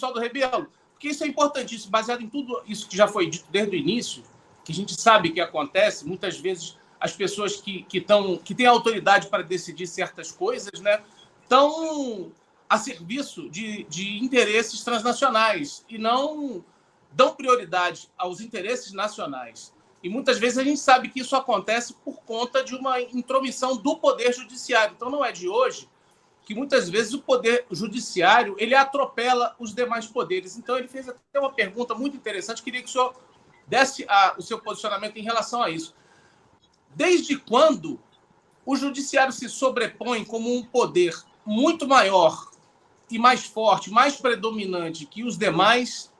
Ministro Aldo Rebelo, porque isso é importantíssimo, baseado em tudo isso que já foi dito desde o início, que a gente sabe que acontece, muitas vezes as pessoas que têm autoridade para decidir certas coisas, né, estão a serviço de interesses transnacionais e não dão prioridade aos interesses nacionais. E muitas vezes a gente sabe que isso acontece por conta de uma intromissão do Poder Judiciário. Então, não é de hoje que muitas vezes o Poder Judiciário ele atropela os demais poderes. Então, ele fez até uma pergunta muito interessante. Queria que o senhor desse o seu posicionamento em relação a isso. Desde quando o Judiciário se sobrepõe como um poder muito maior e mais forte, mais predominante que os demais,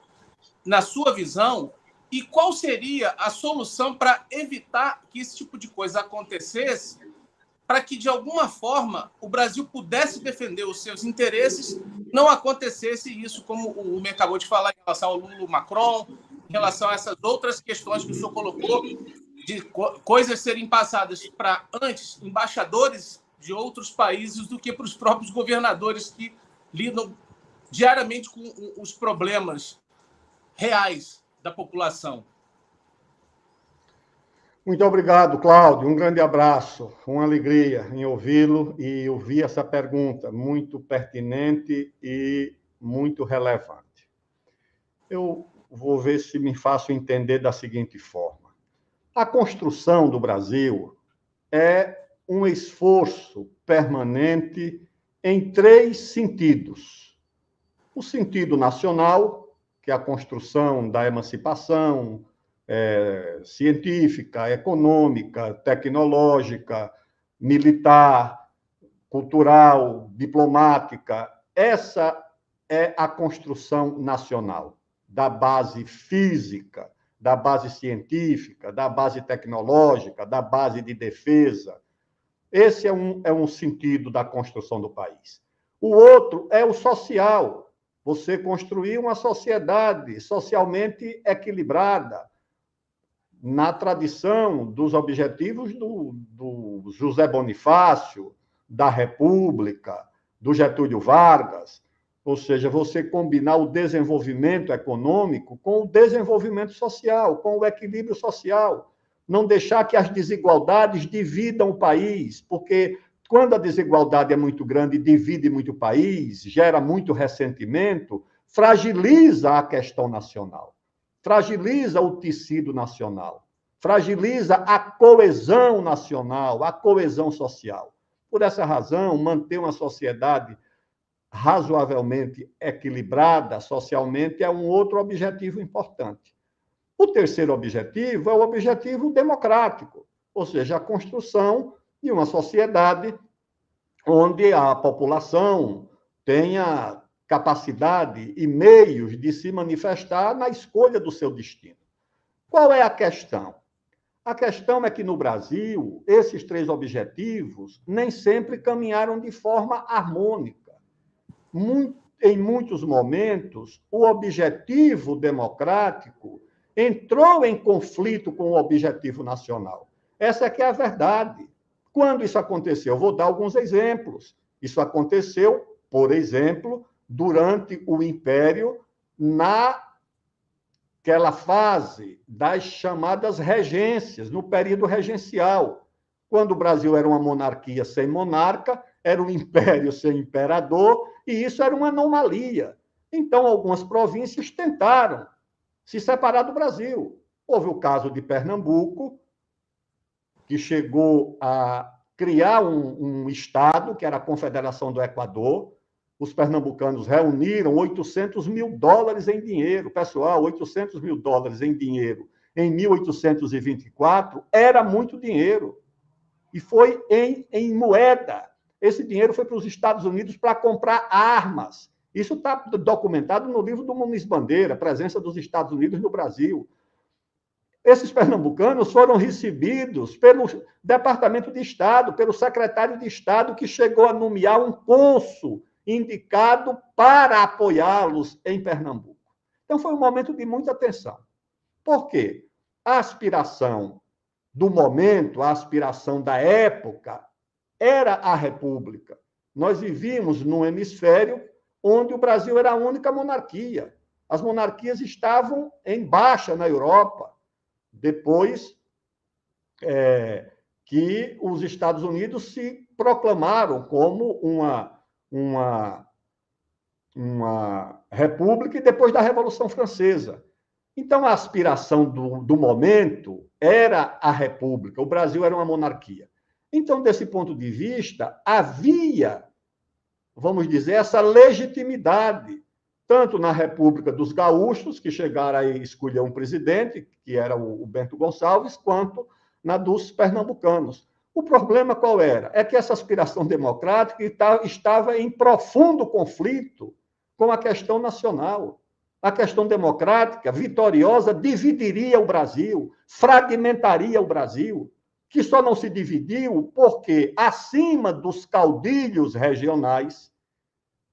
na sua visão, e qual seria a solução para evitar que esse tipo de coisa acontecesse, para que, de alguma forma, o Brasil pudesse defender os seus interesses, não acontecesse isso, como o Me acabou de falar, em relação ao Lula Macron, em relação a essas outras questões que o senhor colocou, de coisas serem passadas para, antes, embaixadores de outros países do que para os próprios governadores que lidam diariamente com os problemas reais da população. Muito obrigado, Cláudio. Um grande abraço. Uma alegria em ouvi-lo e ouvir essa pergunta muito pertinente e muito relevante. Eu vou ver se me faço entender da seguinte forma. A construção do Brasil é um esforço permanente em 3 sentidos. O sentido nacional, que é a construção da emancipação científica, econômica, tecnológica, militar, cultural, diplomática. Essa é a construção nacional, da base física, da base científica, da base tecnológica, da base de defesa. Esse é um sentido da construção do país. O outro é o social. Você construir uma sociedade socialmente equilibrada, na tradição dos objetivos do José Bonifácio, da República, do Getúlio Vargas, ou seja, você combinar o desenvolvimento econômico com o desenvolvimento social, com o equilíbrio social, não deixar que as desigualdades dividam o país, porque quando a desigualdade é muito grande e divide muito o país, gera muito ressentimento, fragiliza a questão nacional. Fragiliza o tecido nacional, fragiliza a coesão nacional, a coesão social. Por essa razão, manter uma sociedade razoavelmente equilibrada socialmente é um outro objetivo importante. O terceiro objetivo é o objetivo democrático, ou seja, a construção de uma sociedade onde a população tenha capacidade e meios de se manifestar na escolha do seu destino. Qual é a questão? A questão é que, no Brasil, esses 3 objetivos nem sempre caminharam de forma harmônica. Em muitos momentos, o objetivo democrático entrou em conflito com o objetivo nacional. Essa é que é a verdade. Quando isso aconteceu? Eu vou dar alguns exemplos. Isso aconteceu, por exemplo, durante o Império, naquela fase das chamadas regências, no período regencial, quando o Brasil era uma monarquia sem monarca, era um império sem imperador, e isso era uma anomalia. Então, algumas províncias tentaram se separar do Brasil. Houve o caso de Pernambuco, que chegou a criar um estado, que era a Confederação do Equador. Os pernambucanos reuniram $800 mil em dinheiro. Pessoal, $800 mil em dinheiro em 1824 era muito dinheiro. E foi em moeda. Esse dinheiro foi para os Estados Unidos para comprar armas. Isso está documentado no livro do Muniz Bandeira, a presença dos Estados Unidos no Brasil. Esses pernambucanos foram recebidos pelo Departamento de Estado, pelo secretário de Estado, que chegou a nomear um cônsul indicado para apoiá-los em Pernambuco. Então, foi um momento de muita tensão. Por quê? A aspiração do momento, a aspiração da época, era a República. Nós vivíamos num hemisfério onde o Brasil era a única monarquia. As monarquias estavam em baixa na Europa, depois que os Estados Unidos se proclamaram como uma república e depois da Revolução Francesa. Então, a aspiração do momento era a república, o Brasil era uma monarquia. Então, desse ponto de vista, havia, vamos dizer, essa legitimidade, tanto na República dos Gaúchos, que chegaram a escolher um presidente, que era o Bento Gonçalves, quanto na dos pernambucanos. O problema qual era? É que essa aspiração democrática estava em profundo conflito com a questão nacional. A questão democrática, vitoriosa, dividiria o Brasil, fragmentaria o Brasil, que só não se dividiu porque, acima dos caudilhos regionais,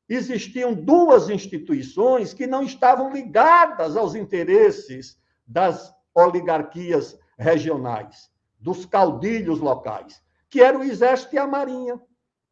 existiam duas instituições que não estavam ligadas aos interesses das oligarquias regionais, dos caudilhos locais, que era o Exército e a Marinha,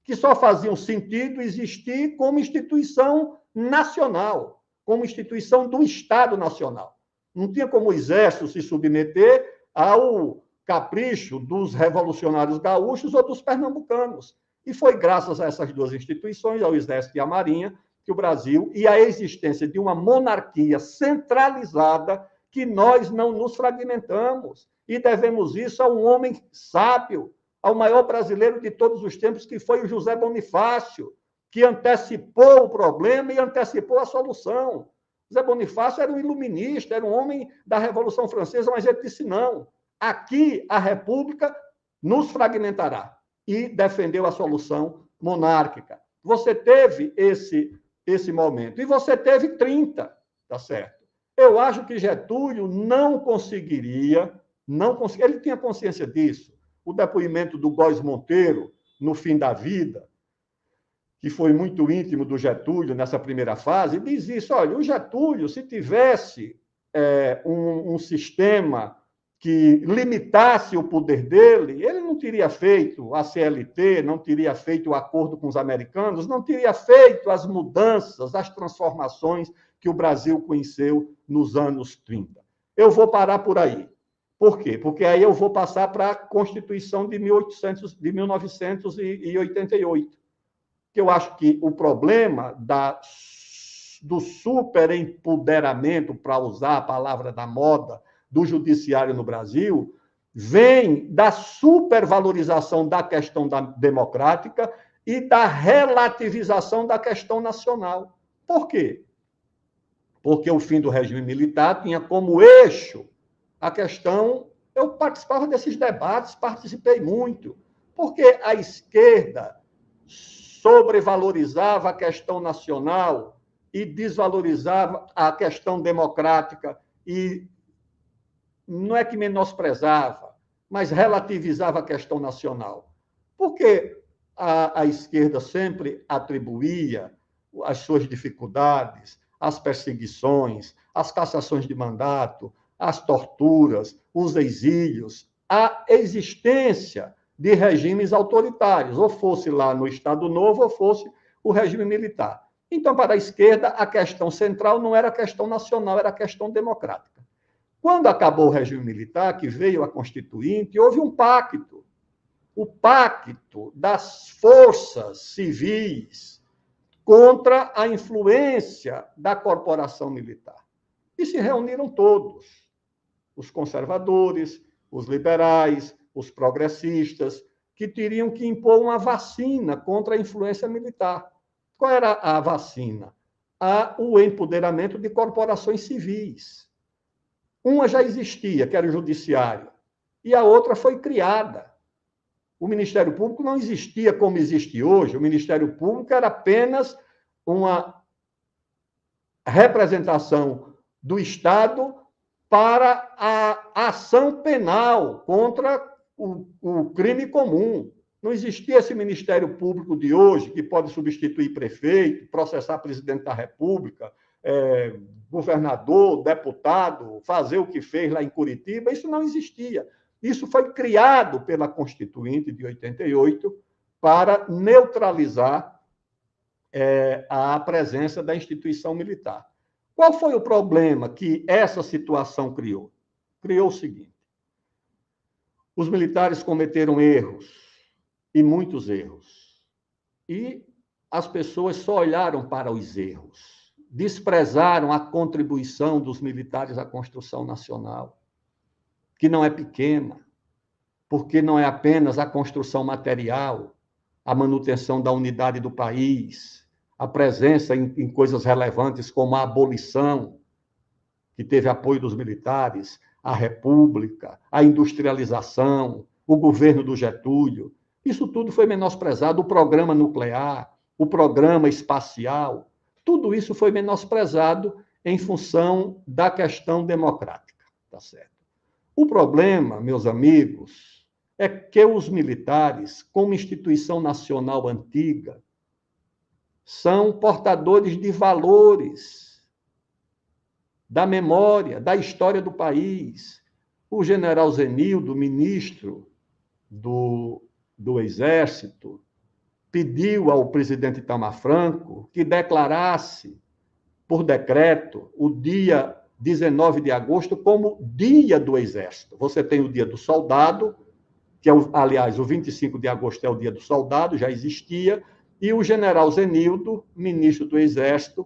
que só faziam sentido existir como instituição nacional, como instituição do Estado Nacional. Não tinha como o Exército se submeter ao capricho dos revolucionários gaúchos ou dos pernambucanos. E foi graças a essas duas instituições, ao Exército e à Marinha, que o Brasil, e a existência de uma monarquia centralizada, que nós não nos fragmentamos. E devemos isso a um homem sábio, ao maior brasileiro de todos os tempos, que foi o José Bonifácio, que antecipou o problema e antecipou a solução. José Bonifácio era um iluminista, era um homem da Revolução Francesa, mas ele disse não. Aqui a República nos fragmentará. E defendeu a solução monárquica. Você teve esse momento. E você teve 30, tá certo? Eu acho que Getúlio não conseguiria, ele tinha consciência disso. O depoimento do Góes Monteiro, no fim da vida, que foi muito íntimo do Getúlio nessa primeira fase, diz isso, olha, o Getúlio, se tivesse um sistema que limitasse o poder dele, ele não teria feito a CLT, não teria feito o acordo com os americanos, não teria feito as mudanças, as transformações que o Brasil conheceu nos anos 30. Eu vou parar por aí. Por quê? Porque aí eu vou passar para a Constituição de 1988. Que eu acho que o problema do superempoderamento, para usar a palavra da moda, do judiciário no Brasil, vem da supervalorização da questão democrática e da relativização da questão nacional. Por quê? Porque o fim do regime militar tinha como eixo a questão... Eu participava desses debates, participei muito, porque a esquerda sobrevalorizava a questão nacional e desvalorizava a questão democrática e não é que menosprezava, mas relativizava a questão nacional. Porque a esquerda sempre atribuía as suas dificuldades, as perseguições, as cassações de mandato, as torturas, os exílios, a existência de regimes autoritários, ou fosse lá no Estado Novo, ou fosse o regime militar. Então, para a esquerda, a questão central não era a questão nacional, era a questão democrática. Quando acabou o regime militar, que veio a Constituinte, houve um pacto. O pacto das forças civis contra a influência da corporação militar. E se reuniram todos, os conservadores, os liberais, os progressistas, que teriam que impor uma vacina contra a influência militar. Qual era a vacina? O empoderamento de corporações civis. Uma já existia, que era o Judiciário, e a outra foi criada. O Ministério Público não existia como existe hoje. O Ministério Público era apenas uma representação do Estado para a ação penal contra o crime comum. Não existia esse Ministério Público de hoje, que pode substituir prefeito, processar presidente da República, governador, deputado, fazer o que fez lá em Curitiba. Isso não existia. Isso foi criado pela Constituinte de 88 para neutralizar a presença da instituição militar. Qual foi o problema que essa situação criou? Criou o seguinte: os militares cometeram erros, e muitos erros, e as pessoas só olharam para os erros, desprezaram a contribuição dos militares à construção nacional, que não é pequena, porque não é apenas a construção material, a manutenção da unidade do país, a presença em coisas relevantes como a abolição, que teve apoio dos militares, a República, a industrialização, o governo do Getúlio. Isso tudo foi menosprezado, o programa nuclear, o programa espacial, tudo isso foi menosprezado em função da questão democrática, tá certo? O problema, meus amigos, é que os militares, como instituição nacional antiga, são portadores de valores, da memória, da história do país. O general Zenildo, ministro do Exército, pediu ao presidente Itamar Franco que declarasse, por decreto, o dia 19 de agosto como Dia do Exército. Você tem o Dia do Soldado, que é, aliás, o 25 de agosto é o Dia do Soldado, já existia, e o general Zenildo, ministro do Exército,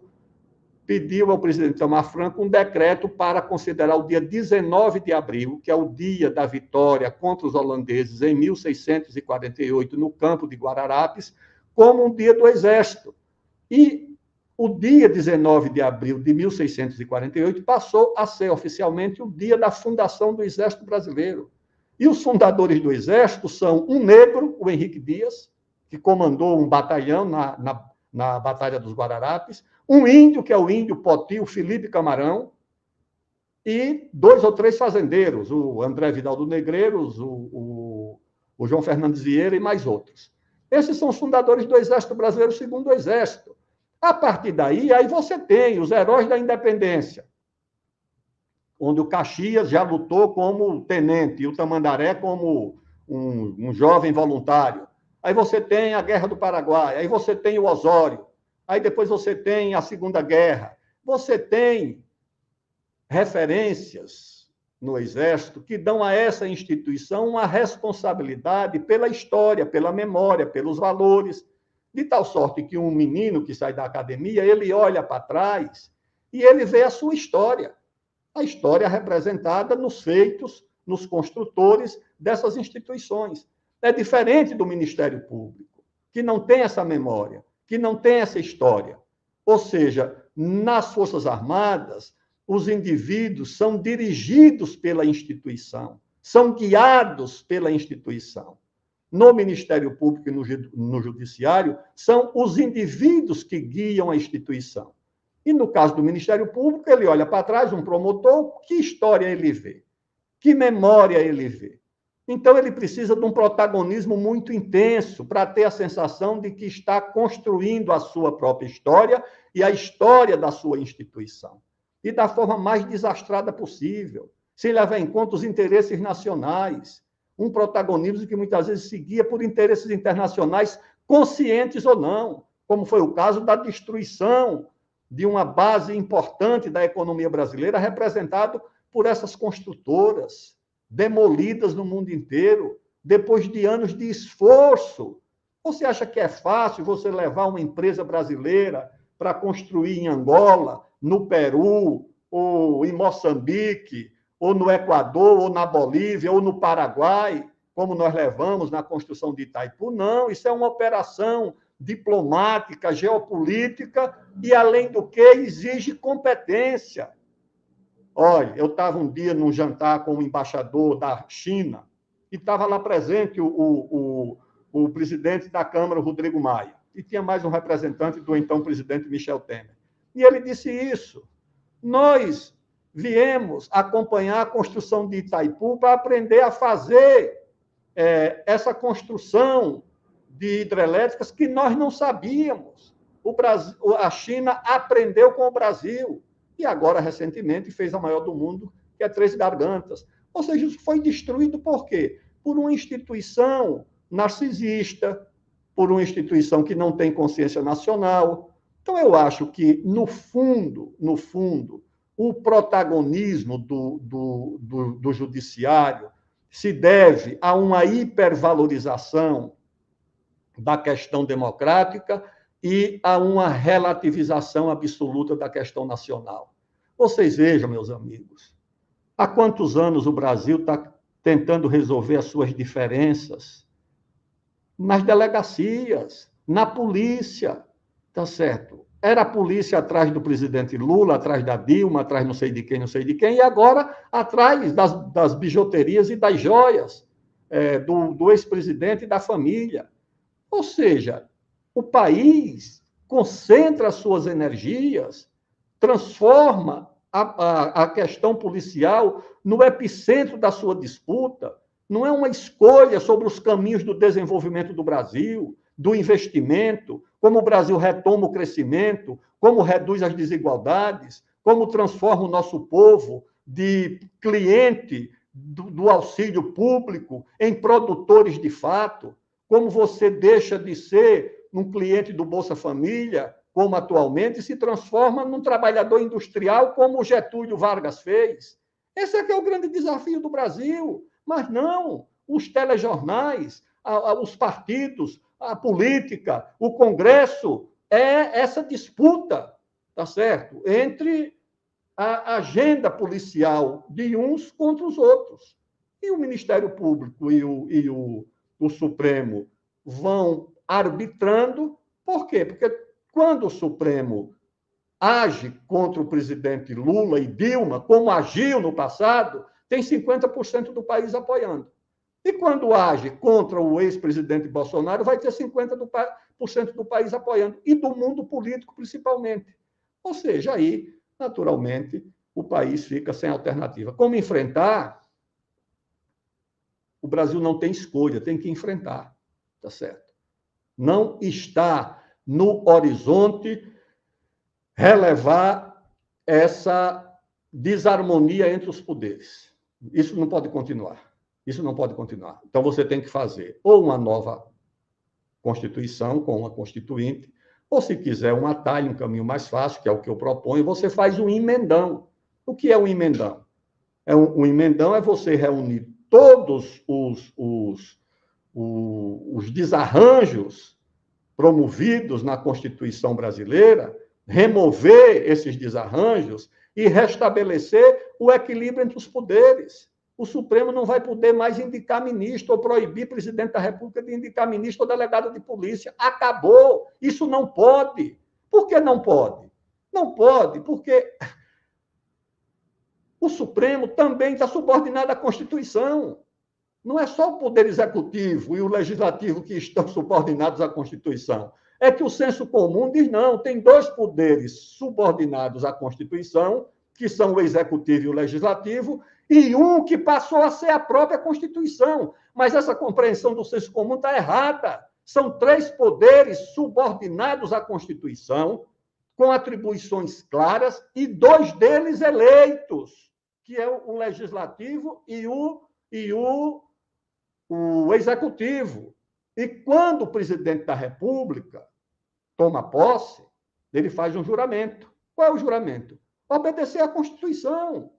pediu ao presidente Itamar Franco um decreto para considerar o dia 19 de abril, que é o dia da vitória contra os holandeses em 1648, no campo de Guararapes, como um dia do Exército. E o dia 19 de abril de 1648 passou a ser oficialmente o dia da fundação do Exército Brasileiro. E os fundadores do Exército são um negro, o Henrique Dias, que comandou um batalhão na Batalha dos Guararapes, um índio, que é o índio Poti, o Felipe Camarão, e 2 ou 3 fazendeiros, o André Vidal do Negreiros, o João Fernandes Vieira e mais outros. Esses são os fundadores do Exército Brasileiro, segundo o Exército. A partir daí, aí você tem os heróis da independência, onde o Caxias já lutou como tenente e o Tamandaré como um jovem voluntário. Aí você tem a Guerra do Paraguai, aí você tem o Osório, aí depois você tem a Segunda Guerra. Você tem referências no Exército que dão a essa instituição uma responsabilidade pela história, pela memória, pelos valores, de tal sorte que um menino que sai da academia, ele olha para trás e ele vê a sua história. A história representada nos feitos, nos construtores dessas instituições. É diferente do Ministério Público, que não tem essa memória, que não tem essa história. Ou seja, nas Forças Armadas, os indivíduos são dirigidos pela instituição, são guiados pela instituição. No Ministério Público e no Judiciário, são os indivíduos que guiam a instituição. E no caso do Ministério Público, ele olha para trás, um promotor, que história ele vê? Que memória ele vê? Então, ele precisa de um protagonismo muito intenso para ter a sensação de que está construindo a sua própria história e a história da sua instituição. E da forma mais desastrada possível, sem levar em conta os interesses nacionais. Um protagonismo que muitas vezes se guia por interesses internacionais, conscientes ou não, como foi o caso da destruição de uma base importante da economia brasileira, representado por essas construtoras, demolidas no mundo inteiro, depois de anos de esforço. Você acha que é fácil você levar uma empresa brasileira para construir em Angola, no Peru, ou em Moçambique, ou no Equador, ou na Bolívia, ou no Paraguai, como nós levamos na construção de Itaipu? Não, isso é uma operação diplomática, geopolítica, e, além do que, exige competência. Olha, eu estava um dia num jantar com o embaixador da China, e estava lá presente o presidente da Câmara, Rodrigo Maia, e tinha mais um representante do então presidente Michel Temer. E ele disse isso: nós viemos acompanhar a construção de Itaipu para aprender a fazer essa construção de hidrelétricas que nós não sabíamos. O Brasil, a China aprendeu com o Brasil e agora, recentemente, fez a maior do mundo, que é Três Gargantas. Ou seja, isso foi destruído por quê? Por uma instituição narcisista, por uma instituição que não tem consciência nacional. Então, eu acho que, no fundo, o protagonismo do judiciário se deve a uma hipervalorização da questão democrática e a uma relativização absoluta da questão nacional. Vocês vejam, meus amigos, há quantos anos o Brasil está tentando resolver as suas diferenças nas delegacias, na polícia, tá certo? Era a polícia atrás do presidente Lula, atrás da Dilma, atrás não sei de quem, e agora atrás das bijuterias e das joias do ex-presidente e da família. Ou seja, o país concentra suas energias, transforma a questão policial no epicentro da sua disputa. Não é uma escolha sobre os caminhos do desenvolvimento do Brasil, do investimento, como o Brasil retoma o crescimento, como reduz as desigualdades, como transforma o nosso povo de cliente do auxílio público em produtores de fato, como você deixa de ser um cliente do Bolsa Família, como atualmente, e se transforma num trabalhador industrial, como o Getúlio Vargas fez. Esse é que é o grande desafio do Brasil. Mas não, os telejornais, os partidos, a política, o Congresso, é essa disputa, tá certo? Entre a agenda policial de uns contra os outros. E o Ministério Público e o Supremo vão arbitrando. Por quê? Porque quando o Supremo age contra o presidente Lula e Dilma, como agiu no passado, tem 50% do país apoiando. E quando age contra o ex-presidente Bolsonaro, vai ter 50% do país apoiando, e do mundo político principalmente. Ou seja, aí, naturalmente, o país fica sem alternativa. Como enfrentar? O Brasil não tem escolha, tem que enfrentar, tá certo? Não está no horizonte relevar essa desarmonia entre os poderes. Isso não pode continuar. Isso não pode continuar. Então, você tem que fazer ou uma nova Constituição, com uma Constituinte, ou, se quiser, um atalho, um caminho mais fácil, que é o que eu proponho, você faz um emendão. O que é um emendão? Um emendão é você reunir todos os desarranjos promovidos na Constituição brasileira, remover esses desarranjos e restabelecer o equilíbrio entre os poderes. O Supremo não vai poder mais indicar ministro ou proibir o presidente da República de indicar ministro ou delegado de polícia. Acabou. Isso não pode. Por que não pode? Não pode, porque o Supremo também está subordinado à Constituição. Não é só o Poder Executivo e o Legislativo que estão subordinados à Constituição. É que o senso comum diz, não, tem dois poderes subordinados à Constituição, que são o Executivo e o Legislativo, e um que passou a ser a própria Constituição. Mas essa compreensão do senso comum está errada. São três poderes subordinados à Constituição, com atribuições claras, e dois deles eleitos, que é o Legislativo e o Executivo. E quando o presidente da República toma posse, ele faz um juramento. Qual é o juramento? Obedecer à Constituição.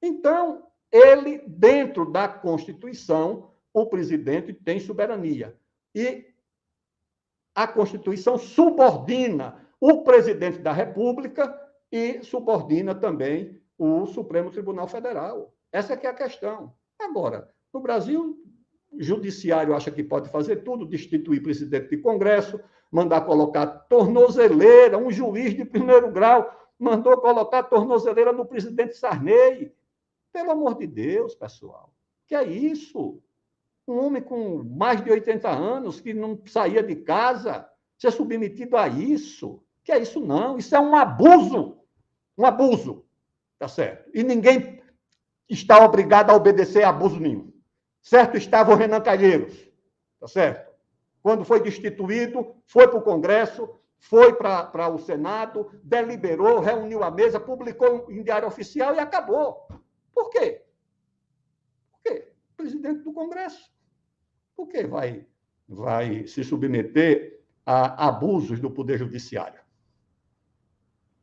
Então, ele, dentro da Constituição, o presidente tem soberania. E a Constituição subordina o presidente da República e subordina também o Supremo Tribunal Federal. Essa é que é a questão. Agora, no Brasil, o judiciário acha que pode fazer tudo, destituir presidente de Congresso, mandar colocar tornozeleira, um juiz de primeiro grau mandou colocar tornozeleira no presidente Sarney. Pelo amor de Deus, pessoal, que é isso? Um homem com mais de 80 anos que não saía de casa, ser submetido a isso? Que é isso não? Isso é um abuso, tá certo? E ninguém está obrigado a obedecer a abuso nenhum. Certo estava o Renan Calheiros, tá certo? Quando foi destituído, foi para o Congresso, foi para o Senado, deliberou, reuniu a mesa, publicou em diário oficial e acabou. Por quê? Por quê? Presidente do Congresso. Por que vai vai se submeter a abusos do Poder Judiciário.